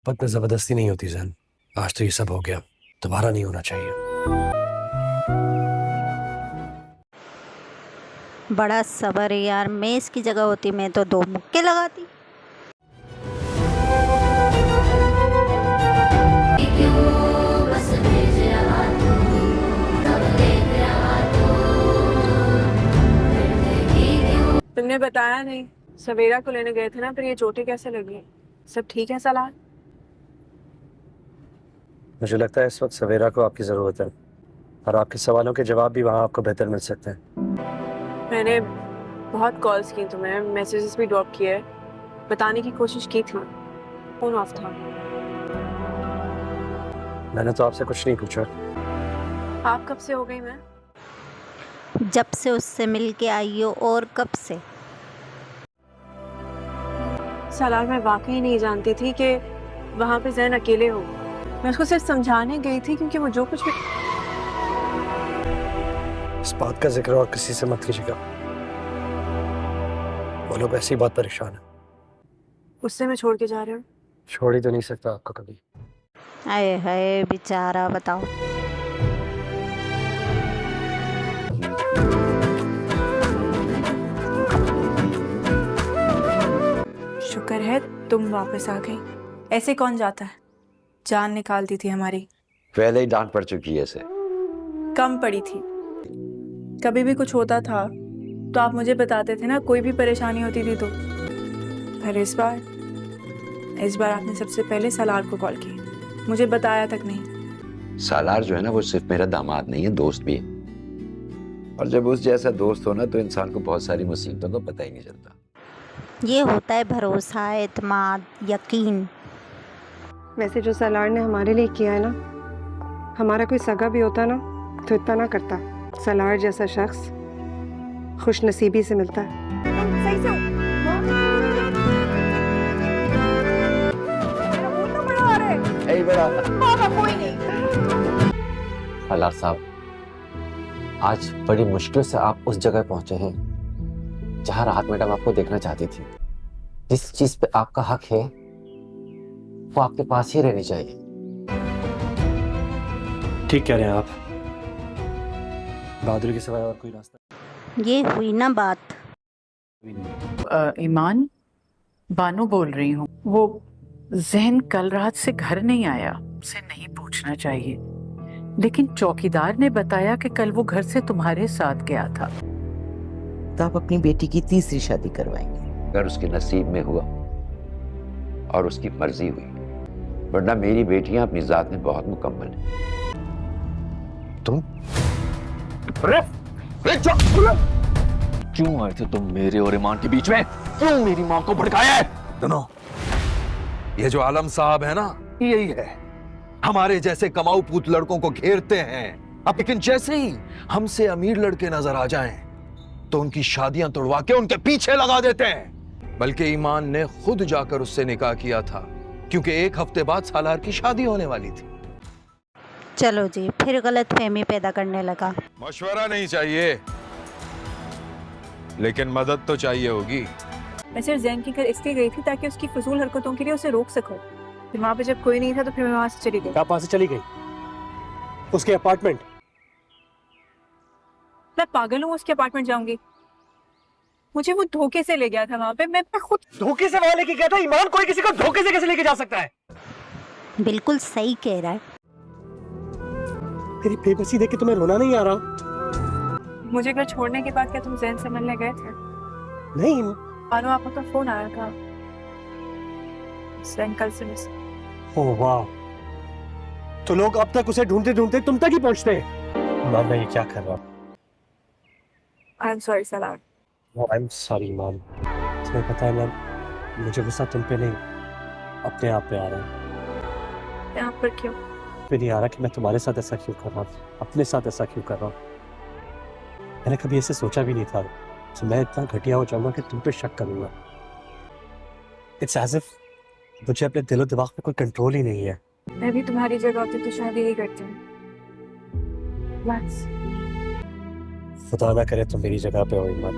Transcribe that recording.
पत में जबरदस्ती नहीं होती जहन। आज तो ये सब हो गया, दोबारा नहीं होना चाहिए। बड़ा सबर है यार। मैं इसकी जगह होती मैं तो 2 मुक्के लगाती। तुमने बताया नहीं, सवेरा को लेने गए थे ना, फिर ये चोटें कैसे लगी? सब ठीक है सलाह? मुझे लगता है इस वक्त सवेरा को आपकी ज़रूरत है और आपके सवालों के जवाब भी वहाँ आपको बेहतर मिल सकते हैं। मैंने बहुत कॉल्स की तुम्हें, मैसेजेस भी ड्रॉप किए, बताने की कोशिश की थी, फोन ऑफ था। मैंने तो आपसे कुछ नहीं पूछा। आप कब से हो गई? मैं जब से उससे मिल के आई हो। और कब से? सलाह मैं वाकई नहीं जानती थी कि वहाँ पे जैन अकेले हो। मैं उसको सिर्फ समझाने गई थी क्योंकि वो जो कुछ भी। इस बात का जिक्र और किसी से मत कीजिएगा, वो लोग ऐसी बात परेशान है। उससे मैं छोड़ के जा रही हूँ। छोड़ ही तो नहीं सकता आपको कभी। आए हाय बेचारा, बताओ। शुक्र है तुम वापस आ गई। ऐसे कौन जाता है? जान निकाल दी थी हमारी। पहले ही डांट पड़ चुकी है इसे। कम पड़ी थी। कभी भी कुछ होता था तो आप मुझे बताते थे ना, कोई भी परेशानी होती थी तो। पर इस बार आपने सबसे पहले सलार को कॉल की, मुझे बताया तक नहीं। सालार जो है ना, वो सिर्फ मेरा दामाद नहीं है, दोस्त भी है। और जब उस जैसा दोस्त हो ना, तो इंसान को बहुत सारी मुसीबतों का पता ही नहीं चलता। ये होता है भरोसा, एतमाद, यकीन। वैसे जो सलार ने हमारे लिए किया है ना, हमारा कोई सगा भी होता ना तो इतना ना करता। सलार जैसा शख्स खुश नसीबी से मिलता है। सही से सलार साहब, आज बड़ी मुश्किल से आप उस जगह पहुंचे हैं जहां राहत मैडम आपको देखना चाहती थी। जिस चीज पे आपका हक है वो आपके पास ही रहनी चाहिए। ठीक कह रहे हैं आप। बहादुरी के सिवाय और कोई रास्ता ये हुई ना बात। भी नहीं। ईमान, बानो बोल रही हूँ। वो जहन कल रात से घर नहीं आया, उसे नहीं पूछना चाहिए, लेकिन चौकीदार ने बताया कि कल वो घर से तुम्हारे साथ गया था। तो आप अपनी बेटी की तीसरी शादी करवाएंगे? अगर उसके नसीब में हुआ और उसकी मर्जी हुई, वरना मेरी बेटियां अपनी जात में बहुत मुकम्मल हैं। तुम क्यों आए थे तुम मेरे और ईमान के बीच में? क्यों मेरी माँ को भड़काया है? सुनो, ये जो आलम साहब है ना, यही है, हमारे जैसे कमाऊ पूत लड़कों को घेरते हैं। अब लेकिन जैसे ही हमसे अमीर लड़के नजर आ जाएं, तो उनकी शादियां तोड़वा के उनके पीछे लगा देते हैं। बल्कि ईमान ने खुद जाकर उससे निकाह किया था, क्योंकि 1 हफ्ते बाद सालार की शादी होने वाली थी। चलो जी, फिर गलत फहमी पैदा करने लगा। मशवरा नहीं चाहिए, लेकिन मदद तो चाहिए होगी। मैं सिर्फ जैन के घर इसलिए गई थी ताकि उसकी फजूल हरकतों के लिए उसे रोक सकूं। फिर वहां पे जब कोई नहीं था तो फिर मैं वहां से चली गई। आप वहां से चली गई? उसके अपार्टमेंट? मैं पागल हूँ उसके अपार्टमेंट जाऊंगी? मुझे वो धोखे से ले गया था वहां पे। मैं खुद धोखे से वहां लेके गया था? ईमान कोई किसी को धोखे से कैसे लेके जा सकता है? बिल्कुल सही कह रहा है। तेरी बेबसी देख के तुम्हें रोना नहीं आ रहा? मुझे घर छोड़ने के बाद क्या तुम जैन से मिलने गए थे? नहीं। मानो आपका तो फोन आया था जैन कल से मिस। ओह वाह, तो लोग अब तक उसे ढूंढते ढूंढते तुम तक ही पहुंचते हैं। मैम, मैं ये क्या कर रहा हूँ? I am sorry Salaar. I am sorry ma'am. तुम्हें पता है मैम, मुझे गुस्सा तुम पे नहीं, अपने आप पे आ रहा है। यहाँ पर क्यों? पे नहीं आ रहा कि मैं तुम्हारे साथ ऐसा क्यों कर रहा हूँ, अपने साथ ऐसा क्यों कर रहा हूँ। मैंने कभी ऐसे सोचा भी नहीं था कि मैं इतना घटिया हो जाऊंगा कि तुम पे शक करूंगा। इट्स एज इफ मुझे अपने दिलो दिमाग पे कोई कंट्रोल ही नहीं है। मैं भी तुम्हारी जगह होती तो शादी ही करती हूँ। बस खुदा ना करे तुम मेरी जगह पे हो ईमान।